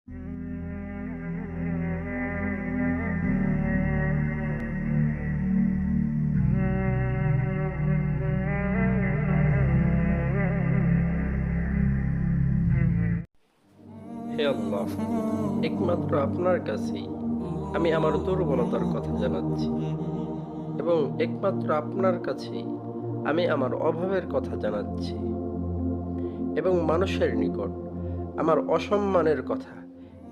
হে আল্লাহ, একমাত্র আপনার কাছেই আমি আমার দুর্বলতার কথা জানাচ্ছি এবং একমাত্র আপনার কাছেই আমি আমার অভাবের কথা জানাচ্ছি এবং মানুষের নিকট আমার অসম্মানের কথা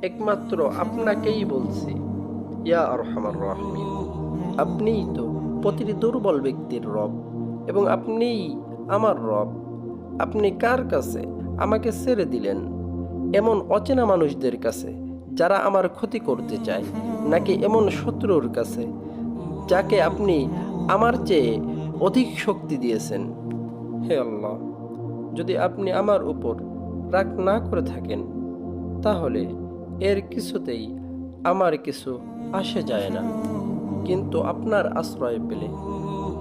একমাত্র আপনাকেই বলছি। ইয়া আরহামার রাহিমিন, আপনিই তো প্রতিটি দুর্বল ব্যক্তির রব এবং আপনিই আমার রব। আপনি কার কাছে আমাকে ছেড়ে দিলেন? এমন অচেনা মানুষদের কাছে যারা আমার ক্ষতি করতে চায়, নাকি এমন শত্রুর কাছে যাকে আপনি আমার চেয়ে অধিক শক্তি দিয়েছেন? হে আল্লাহ, যদি আপনি আমার উপর রাগ না করে থাকেন তাহলে এর কিছুতেই আমার কিছু আসে যায় না, কিন্তু আপনার আশ্রয় পেলে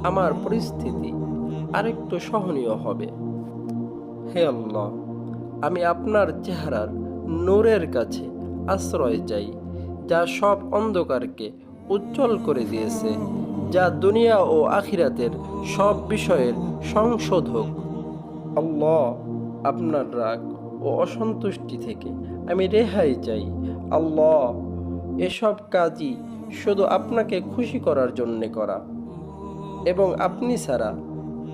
আমার পরিস্থিতি আরেকটু সহনীয় হবে। হে আল্লাহ, আমি আপনার চেহারার নূরের কাছে আশ্রয় চাই, যা সব অন্ধকারকে উজ্জ্বল করে দিয়েছে, যা দুনিয়া ও আখিরাতের সব বিষয়ের সংশোধক। আল্লাহ, আপনার রাগ ও অসন্তুষ্টি থেকে আমি রেহাই চাই। আল্লাহ, এসব কাজই শুধু আপনাকে খুশি করার জন্যে করা এবং আপনি ছাড়া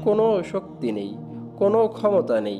কোনো শক্তি নেই, কোনো ক্ষমতা নেই।